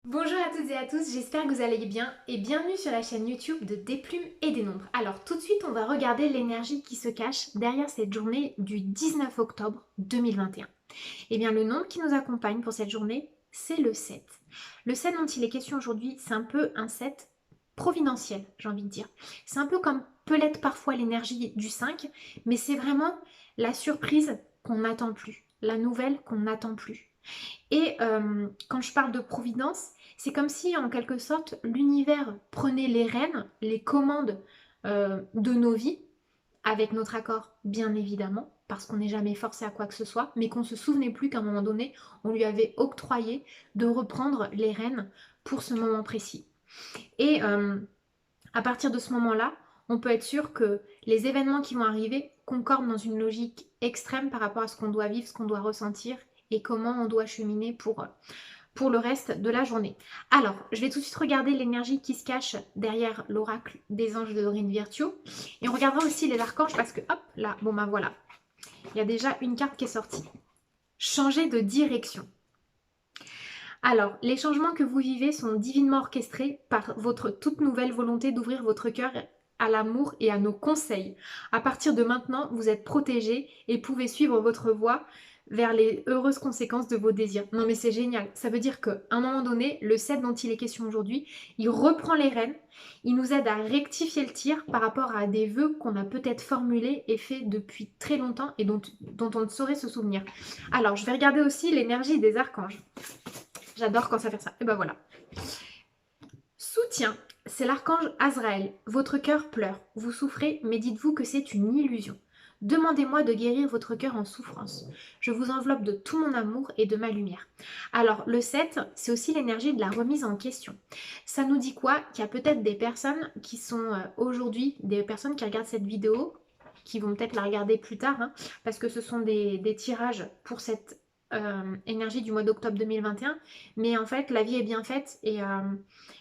Bonjour à toutes et à tous, j'espère que vous allez bien et bienvenue sur la chaîne YouTube de Des Plumes et des Nombres. Alors tout de suite on va regarder l'énergie qui se cache derrière cette journée du 19 octobre 2021. Et bien le nombre qui nous accompagne pour cette journée, c'est le 7. Le 7 dont il est question aujourd'hui, c'est un peu un 7 providentiel, j'ai envie de dire. C'est un peu comme peut l'être parfois l'énergie du 5, mais c'est vraiment la surprise qu'on n'attend plus, la nouvelle qu'on n'attend plus. Et quand je parle de providence, c'est comme si en quelque sorte l'univers prenait les rênes, les commandes de nos vies, avec notre accord bien évidemment, parce qu'on n'est jamais forcé à quoi que ce soit, mais qu'on ne se souvenait plus qu'à un moment donné, on lui avait octroyé de reprendre les rênes pour ce moment précis. Et à partir de ce moment-là, on peut être sûr que les événements qui vont arriver concordent dans une logique extrême par rapport à ce qu'on doit vivre, ce qu'on doit ressentir et comment on doit cheminer pour le reste de la journée. Alors, je vais tout de suite regarder l'énergie qui se cache derrière l'oracle des anges de Dorine Virtue. Et on regardera aussi les archanges parce que, hop, là, bon ben voilà, il y a déjà une carte qui est sortie. Changer de direction. Alors, les changements que vous vivez sont divinement orchestrés par votre toute nouvelle volonté d'ouvrir votre cœur à l'amour et à nos conseils. À partir de maintenant, vous êtes protégé et pouvez suivre votre voie vers les heureuses conséquences de vos désirs. Non mais c'est génial, ça veut dire qu'à un moment donné, le 7 dont il est question aujourd'hui, il reprend les rênes, il nous aide à rectifier le tir par rapport à des vœux qu'on a peut-être formulés et faits depuis très longtemps et dont on ne saurait se souvenir. Alors, je vais regarder aussi l'énergie des archanges. J'adore quand ça fait ça. Et ben voilà. Soutien, c'est l'archange Azraël. Votre cœur pleure. Vous souffrez, mais dites-vous que c'est une illusion. Demandez-moi de guérir votre cœur en souffrance. Je vous enveloppe de tout mon amour et de ma lumière. Alors, le 7, c'est aussi l'énergie de la remise en question. Ça nous dit quoi? Qu'il y a peut-être des personnes qui sont aujourd'hui, des personnes qui regardent cette vidéo, qui vont peut-être la regarder plus tard, hein, parce que ce sont des tirages pour cette énergie du mois d'octobre 2021. Mais en fait, la vie est bien faite et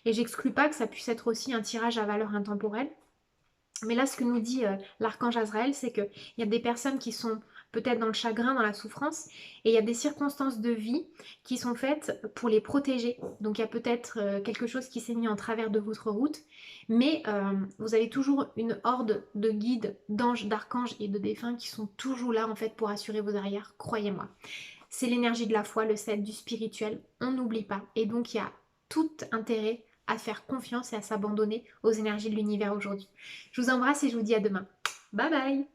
j'exclus pas que ça puisse être aussi un tirage à valeur intemporelle. Mais là, ce que nous dit l'archange Azraël, c'est qu'il y a des personnes qui sont peut-être dans le chagrin, dans la souffrance, et il y a des circonstances de vie qui sont faites pour les protéger. Donc il y a peut-être quelque chose qui s'est mis en travers de votre route, mais vous avez toujours une horde de guides, d'anges, d'archanges et de défunts qui sont toujours là en fait pour assurer vos arrières, croyez-moi. C'est l'énergie de la foi, le 7 du spirituel, on n'oublie pas. Et donc il y a tout intérêt à faire confiance et à s'abandonner aux énergies de l'univers aujourd'hui. Je vous embrasse et je vous dis à demain. Bye bye.